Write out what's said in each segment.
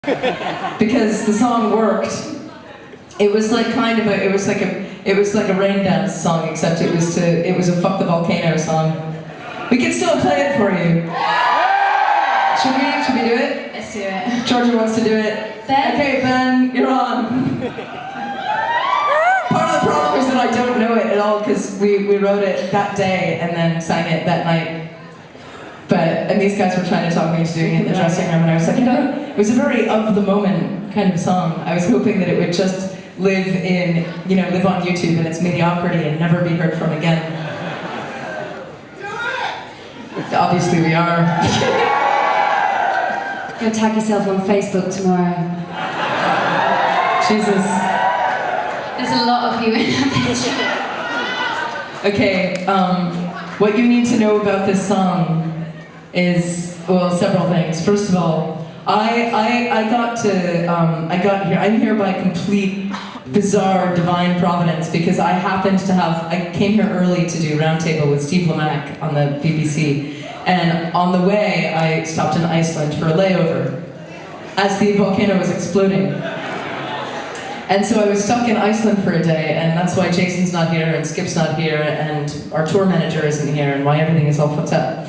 because the song worked. It was like it was like a rain dance song, except it was a fuck the volcano song. We can still play it for you. Should we do it? Let's do it. Georgia wants to do it. Ben? Okay, Ben, you're on. Part of the problem is that I don't know it at all because we wrote it that day and then sang it that night. And these guys were trying to talk me into doing it in the dressing room, and I was like, it was a very of the moment kind of song. I was hoping that it would just live on YouTube in its mediocrity and never be heard from again. Obviously we are. Go tag yourself on Facebook tomorrow. Jesus. There's a lot of you in that picture. Okay, what you need to know about this song is, well, several things. First of all, I got here. I'm here by complete, bizarre, divine providence because I came here early to do Roundtable with Steve Lamacq on the BBC, and on the way I stopped in Iceland for a layover as the volcano was exploding. And so I was stuck in Iceland for a day, and that's why Jason's not here, and Skip's not here, and our tour manager isn't here, and why everything is all fucked up.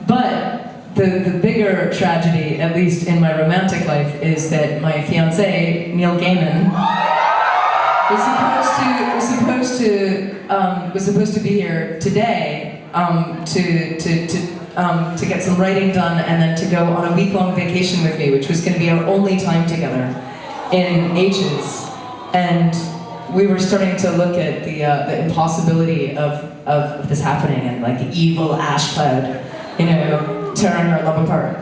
But the bigger tragedy, at least in my romantic life, is that my fiancé, Neil Gaiman, was supposed to be here today to get some writing done and then to go on a week-long vacation with me, which was going to be our only time together in ages. And we were starting to look at the impossibility of this happening and like the evil ash cloud, tearing our love apart.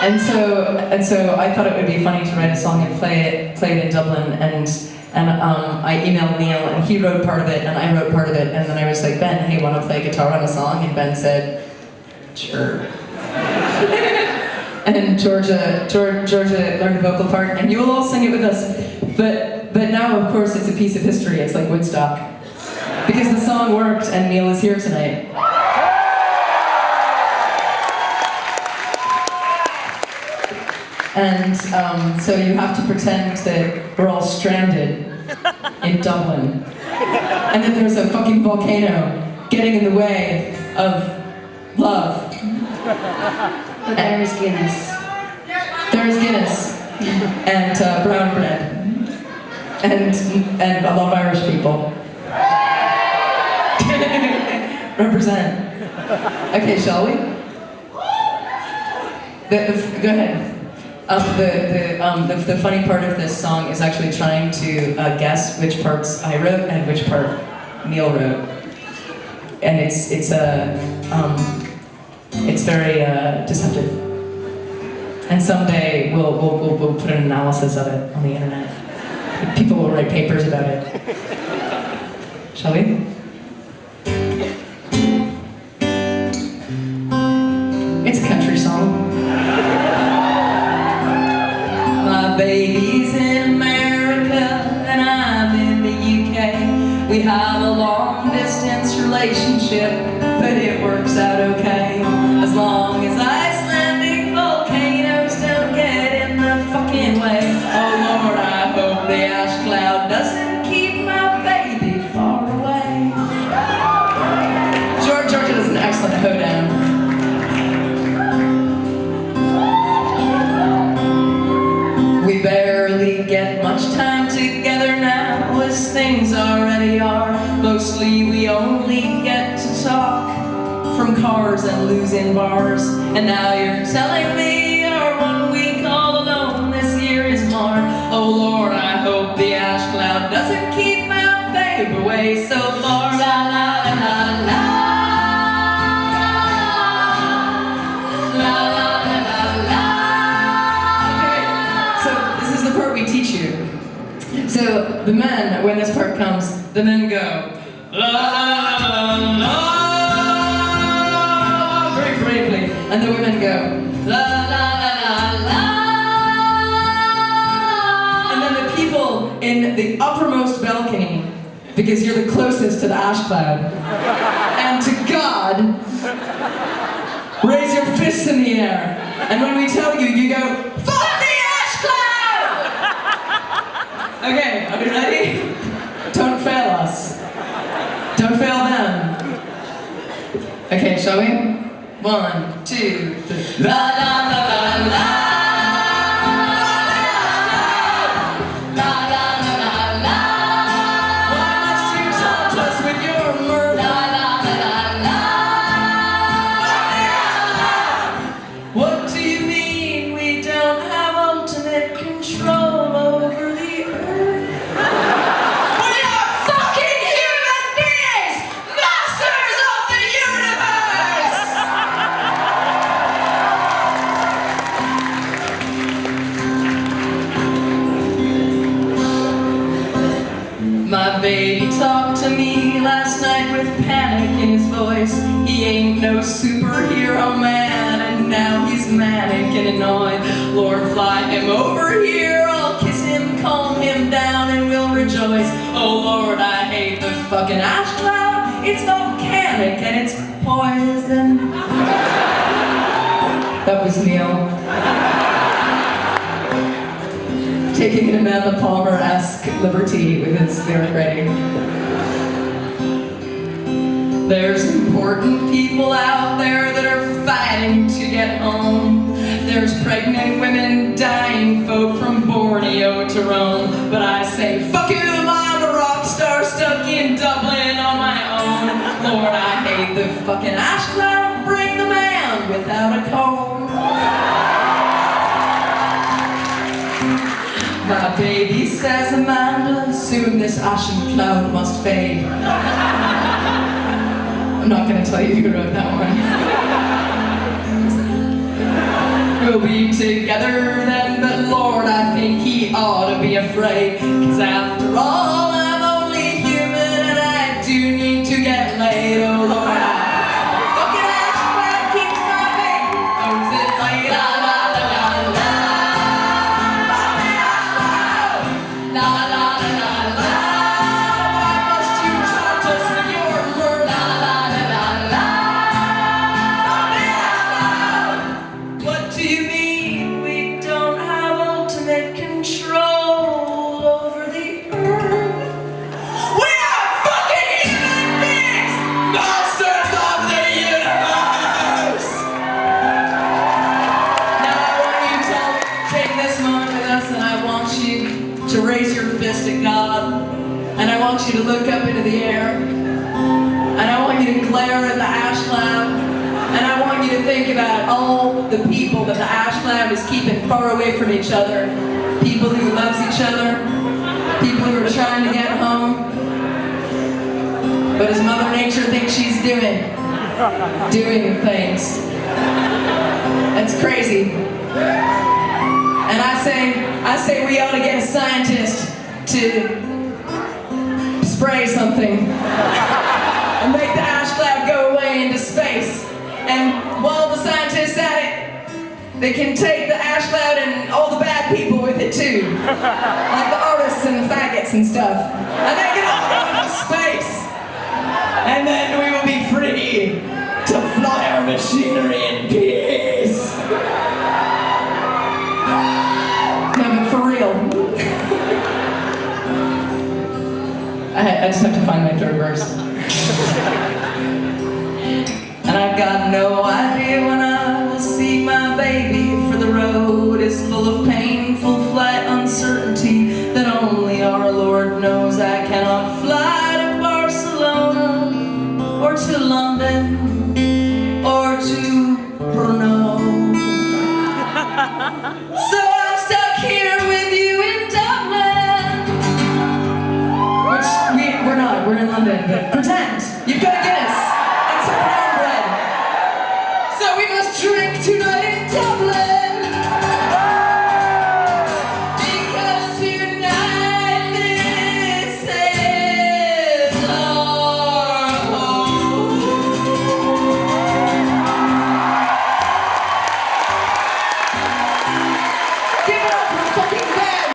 And so I thought it would be funny to write a song and play it in Dublin, and I emailed Neil, and he wrote part of it, and I wrote part of it, and then I was like, Ben, hey, want to play guitar on a song? And Ben said, sure. And Georgia learned the vocal part, and you will all sing it with us. But now, of course, it's a piece of history. It's like Woodstock. Because the song worked, and Neil is here tonight. And so you have to pretend that we're all stranded in Dublin. And that there's a fucking volcano getting in the way of love. But there is Guinness. There is Guinness. And brown bread. And a lot of Irish people. Represent. Okay, shall we? Go ahead. The funny part of this song is actually trying to guess which parts I wrote and which part Neil wrote. And it's very deceptive. And someday we'll put an analysis of it on the internet. People will write papers about it. Shall we? It's a country song. My baby's in America and I'm in the UK. We have a long distance relationship, but it works out okay. As long as Icelandic volcanoes don't get in the fucking way. Oh Lord, I hope the ash cloud doesn't keep my baby far away. Georgia does an excellent hoedown. We barely get much time together now, as things already are. Mostly we only get to talk from cars and losing bars. And now you're telling me our 1 week all alone this year is marred. Oh Lord, I hope the ash cloud doesn't keep my babe away so far. La la la la la. La la la la la. Okay, so this is the part we teach you. So the men, when this part comes, the men go la la la la la, very bravely, and the women go la la la la la. And then the people in the uppermost balcony, because you're the closest to the ash cloud, and to God, raise your fist. fists in the air. And when we tell you, you go, fuck the ash cloud! Okay, are you ready? Don't fail us. Don't fail them. Okay, shall we? 1, 2, 3. La la la la la. La la la la la. Why must you taunt us with your murder? La la la la la. What do you mean we don't have ultimate control over the earth? We are fucking human beings! Masters of the universe! My baby talked to me last night with panic in his voice. He ain't no superhero man, and now he's manic and annoyed. Lord, fly him over here, I'll kiss him, calm him down, and we'll rejoice. Oh Lord, I hate the fucking ash cloud. It's volcanic and it's poison. That was Neil. Taking an Amanda Palmer-esque liberty with his lyric writing. There's important people out there that are fighting to get home. There's pregnant women, dying folk from Borneo to Rome. But I say, fuck you, I'm a rock star stuck in Dublin on my own. Lord, I hate the fucking ash cloud. Bring the man without a comb. My baby says, Amanda, soon this ashen cloud must fade. I'm not going to tell you who wrote that one. We'll be together then, but Lord, I think he ought to be afraid. 'Cause after all, I'm only human and I do need to get laid. Oh Lord, fucking ash cloud keeps my baby. Oh, is it like la la la la la? La la la la la. Why must you taunt us with your murder? La la la la la. What do you mean we don't have ultimate control over the earth? We are fucking human beings! Masters of the universe! Now I want you to take this moment with us, and I want you to raise your fist at God, and I want you to look up into the air, and I want you to glare at the ash cloud, and I want you to think about all the people that the ash cloud is keeping far away from each other. People who loves each other, people who are trying to get home, but as Mother Nature thinks she's doing things. That's crazy. And I say we ought to get a scientist to spray something and make the ash cloud go away into space. And while the scientist's at it, they can take the ash cloud and all the bad people with it too. Like the artists and the faggots and stuff. And they can all go into space. And then we will be free to fly our machinery in peace. No, but for real. I just have to find my third verse. And I've got no idea when I will see my baby, for the road is full of painful flight uncertainty that only our Lord knows. I cannot fly to Barcelona, or to London, or to Brno. So I'm stuck here with you in Dublin. Which we're not, we're in London, but pretend. You've got to